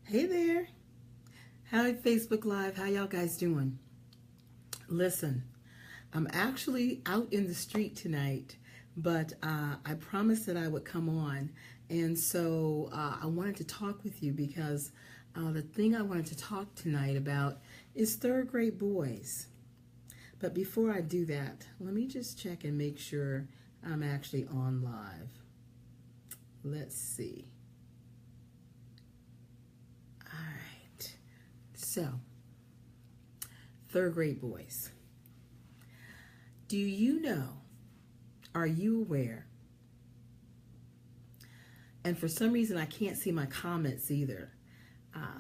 Hey there. Hi, Facebook Live. How y'all guys doing? Listen, I'm actually out in the street tonight, but I promised that I would come on. And so I wanted to talk with you because the thing I wanted to talk tonight about is third grade boys. But before I do that, let me just check and make sure I'm actually on live. Let's see. All right. So, third grade boys. Do you know, are you aware? And for some reason, I can't see my comments either.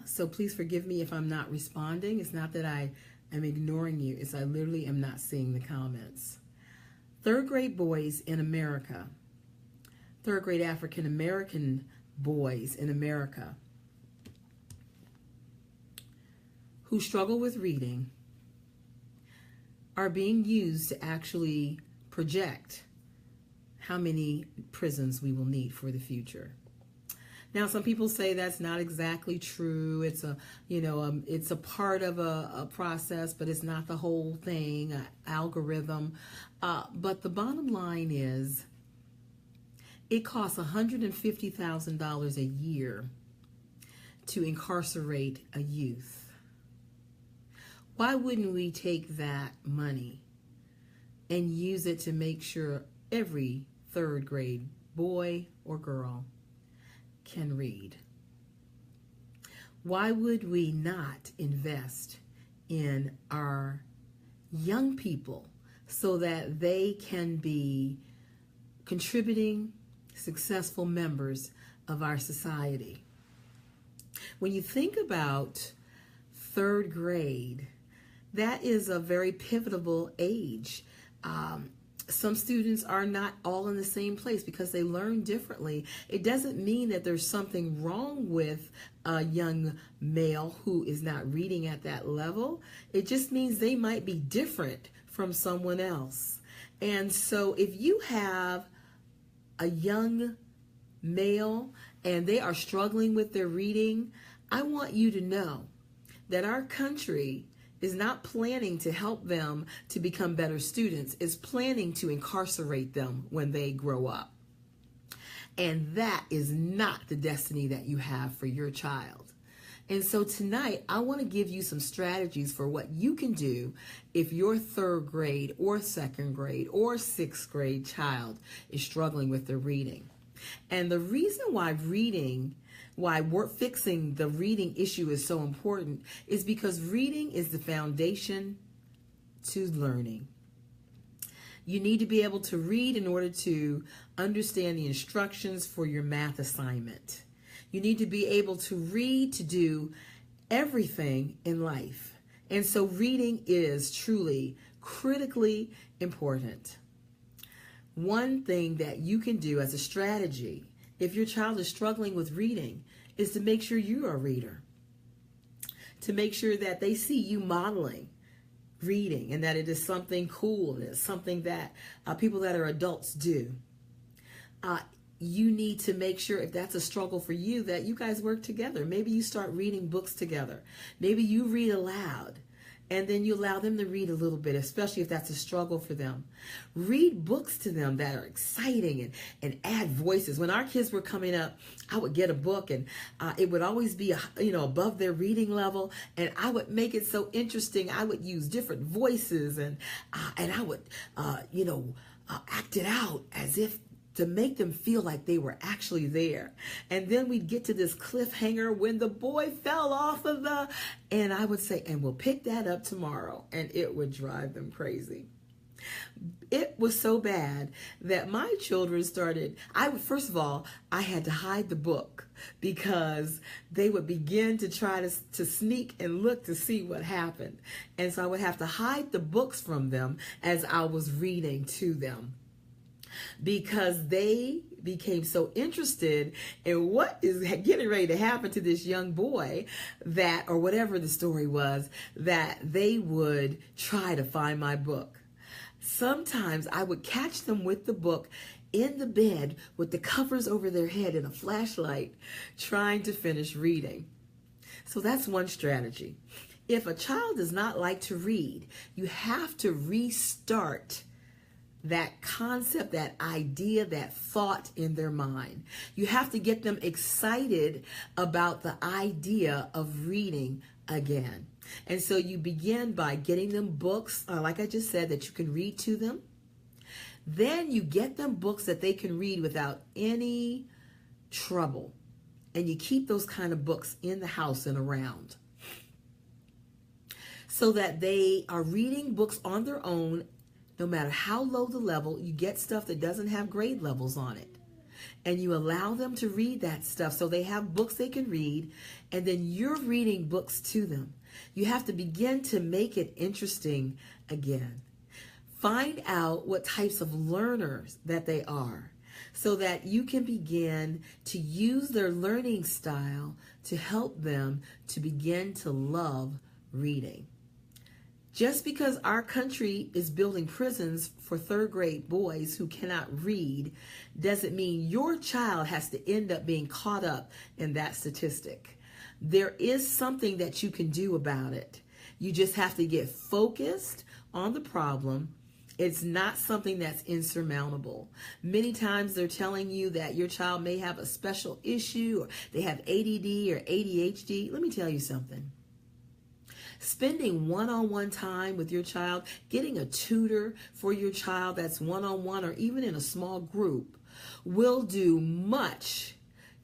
So please forgive me if I'm not responding. It's not that I am ignoring you. It's I literally am not seeing the comments. Third grade boys in America. Third grade African American boys in America who struggle with reading are being used to actually project how many prisons we will need for the future. Now, some people say that's not exactly true. It's it's a part of a process, but it's not the whole thing, an algorithm. But the bottom line is, it costs $150,000 a year to incarcerate a youth. Why wouldn't we take that money and use it to make sure every third grade boy or girl can read? Why would we not invest in our young people so that they can be contributing, successful members of our society? When you think about third grade, that is a very pivotal age. Some students are not all in the same place because they learn differently. It doesn't mean that there's something wrong with a young male who is not reading at that level. It just means they might be different from someone else. And so if you have a young male and they are struggling with their reading, I want you to know that our country is not planning to help them to become better students. It's planning to incarcerate them when they grow up. And that is not the destiny that you have for your child. And so tonight, I want to give you some strategies for what you can do if your third grade or second grade or sixth grade child is struggling with their reading. And the reason why we're fixing the reading issue is so important is because reading is the foundation to learning. You need to be able to read in order to understand the instructions for your math assignment. You need to be able to read to do everything in life. And so reading is truly critically important. One thing that you can do as a strategy if your child is struggling with reading is to make sure you are a reader. To make sure that they see you modeling reading and that it is something cool and it's something that people that are adults do. You need to make sure, if that's a struggle for you, that you guys work together. Maybe you start reading books together. Maybe you read aloud and then you allow them to read a little bit, especially if that's a struggle for them. Read books to them that are exciting and add voices. When our kids were coming up, I would get a book and it would always be above their reading level, and I would make it so interesting. I would use different voices and I would act it out as if to make them feel like they were actually there. And then we'd get to this cliffhanger when the boy fell off of and I would say, and we'll pick that up tomorrow. And it would drive them crazy. It was so bad that my children first of all, I had to hide the book because they would begin to try to sneak and look to see what happened. And so I would have to hide the books from them as I was reading to them, because they became so interested in what is getting ready to happen to this young boy or whatever the story was, that they would try to find my book. Sometimes I would catch them with the book in the bed with the covers over their head and a flashlight trying to finish reading. So that's one strategy. If a child does not like to read, you have to restart that concept, that idea, that thought in their mind. You have to get them excited about the idea of reading again. And so you begin by getting them books, like I just said, that you can read to them. Then you get them books that they can read without any trouble. And you keep those kind of books in the house and around, so that they are reading books on their own. No matter how low the level, you get stuff that doesn't have grade levels on it. And you allow them to read that stuff, so they have books they can read, and then you're reading books to them. You have to begin to make it interesting again. Find out what types of learners that they are, so that you can begin to use their learning style to help them to begin to love reading. Just because our country is building prisons for third grade boys who cannot read doesn't mean your child has to end up being caught up in that statistic. There is something that you can do about it. You just have to get focused on the problem. It's not something that's insurmountable. Many times they're telling you that your child may have a special issue, or they have ADD or ADHD. Let me tell you something. Spending one-on-one time with your child, getting a tutor for your child that's one-on-one or even in a small group, will do much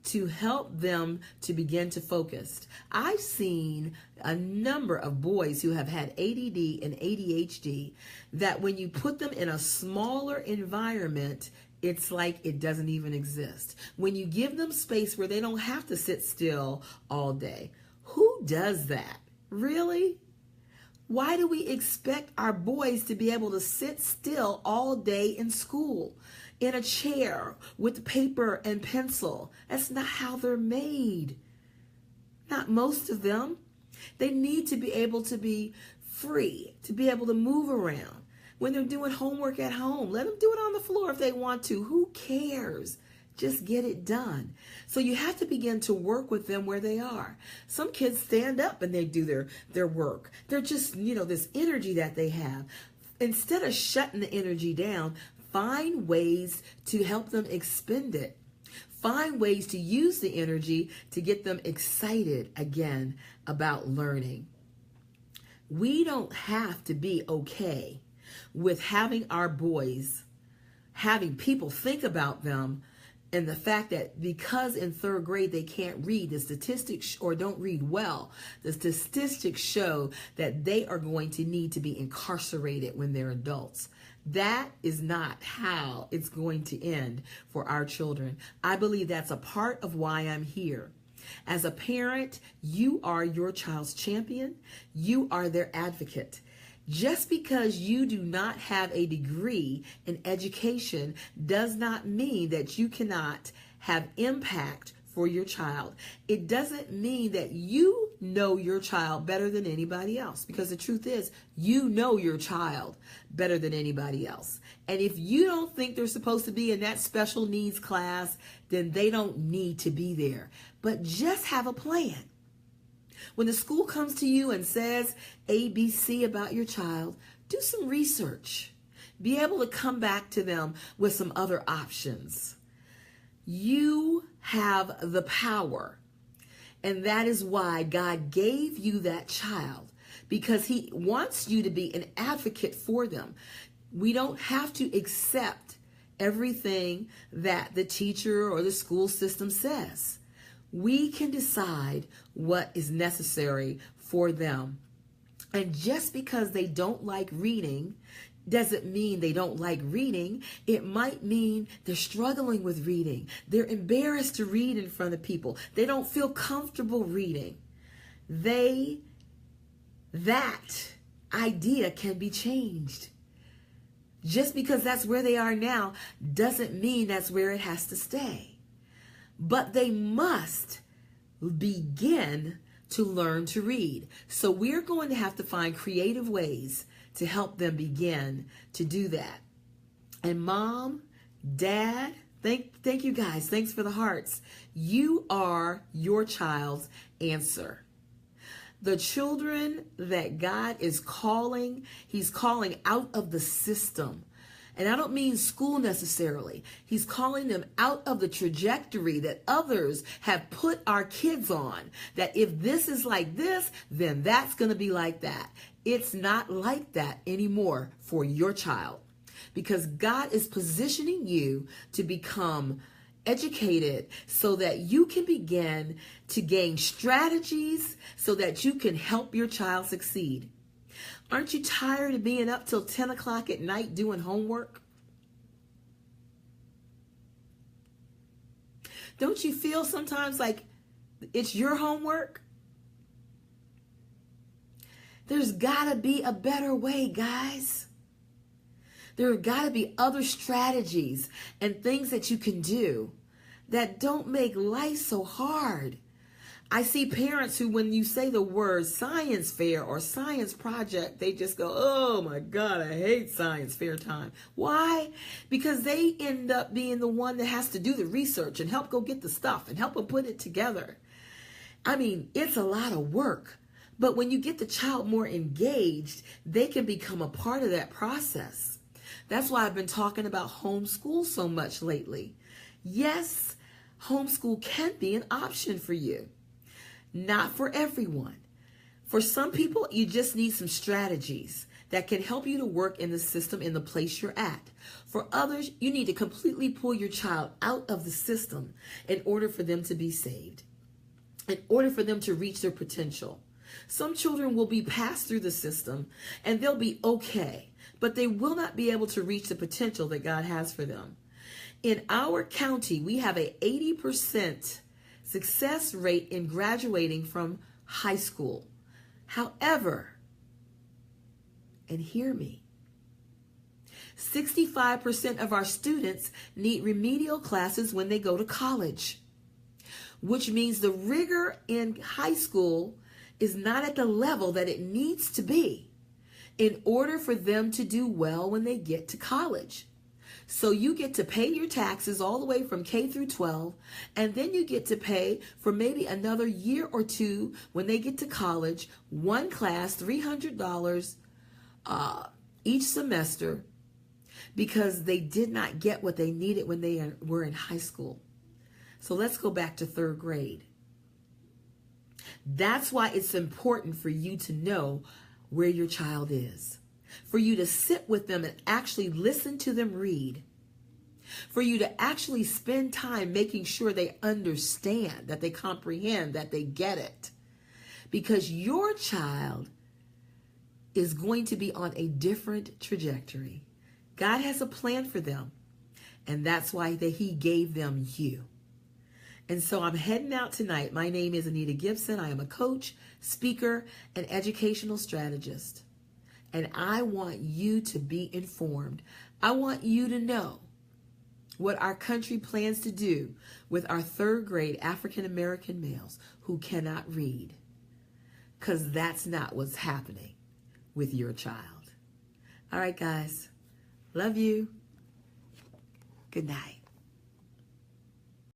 to help them to begin to focus. I've seen a number of boys who have had ADD and ADHD that when you put them in a smaller environment, it's like it doesn't even exist. When you give them space where they don't have to sit still all day. Who does that? Really? Why do we expect our boys to be able to sit still all day in school, in a chair with paper and pencil? That's not how they're made. Not most of them. They need to be able to be free, to be able to move around. When they're doing homework at home, let them do it on the floor if they want to. Who cares? Just get it done. So you have to begin to work with them where they are. Some kids stand up and they do their work. They're just, this energy that they have. Instead of shutting the energy down, find ways to help them expend it. Find ways to use the energy to get them excited again about learning. We don't have to be okay with having our boys, having people think about them, and the fact that because in third grade they can't read, the statistics, or don't read well, the statistics show that they are going to need to be incarcerated when they're adults. That is not how it's going to end for our children. I believe that's a part of why I'm here. As a parent, you are your child's champion. You are their advocate. Just because you do not have a degree in education does not mean that you cannot have impact for your child. It doesn't mean that you know your child better than anybody else, because the truth is, you know your child better than anybody else. And if you don't think they're supposed to be in that special needs class, then they don't need to be there. But just have a plan. When the school comes to you and says ABC about your child, do some research. Be able to come back to them with some other options. You have the power. And that is why God gave you that child, because he wants you to be an advocate for them. We don't have to accept everything that the teacher or the school system says. We can decide what is necessary for them. And just because they don't like reading doesn't mean they don't like reading. It might mean they're struggling with reading. They're embarrassed to read in front of people. They don't feel comfortable reading. That idea can be changed. Just because that's where they are now doesn't mean that's where it has to stay. But they must begin to learn to read. So we're going to have to find creative ways to help them begin to do that. And Mom, Dad, thank you guys. Thanks for the hearts. You are your child's answer. The children that God is calling, he's calling out of the system. And I don't mean school necessarily. He's calling them out of the trajectory that others have put our kids on. That if this is like this, then that's going to be like that. It's not like that anymore for your child. Because God is positioning you to become educated so that you can begin to gain strategies so that you can help your child succeed. Aren't you tired of being up till 10 o'clock at night doing homework? Don't you feel sometimes like it's your homework? There's got to be a better way, guys. There have got to be other strategies and things that you can do that don't make life so hard. I see parents who, when you say the word science fair or science project, they just go, oh my God, I hate science fair time. Why? Because they end up being the one that has to do the research and help go get the stuff and help them put it together. I mean, it's a lot of work. But when you get the child more engaged, they can become a part of that process. That's why I've been talking about homeschool so much lately. Yes, homeschool can be an option for you. Not for everyone. For some people, you just need some strategies that can help you to work in the system in the place you're at. For others, you need to completely pull your child out of the system in order for them to be saved, in order for them to reach their potential. Some children will be passed through the system and they'll be okay, but they will not be able to reach the potential that God has for them. In our county, we have an 80% success rate in graduating from high school. However, and hear me, 65% of our students need remedial classes when they go to college, which means the rigor in high school is not at the level that it needs to be in order for them to do well when they get to college. So you get to pay your taxes all the way from K through 12, and then you get to pay for maybe another year or two when they get to college, one class, $300 each semester, because they did not get what they needed when they were in high school. So let's go back to third grade. That's why it's important for you to know where your child is. For you to sit with them and actually listen to them read. For you to actually spend time making sure they understand, that they comprehend, that they get it. Because your child is going to be on a different trajectory. God has a plan for them. And that's why he gave them you. And so I'm heading out tonight. My name is Anita Gibson. I am a coach, speaker, and educational strategist. And I want you to be informed. I want you to know what our country plans to do with our third grade African American males who cannot read. Because that's not what's happening with your child. All right, guys. Love you. Good night.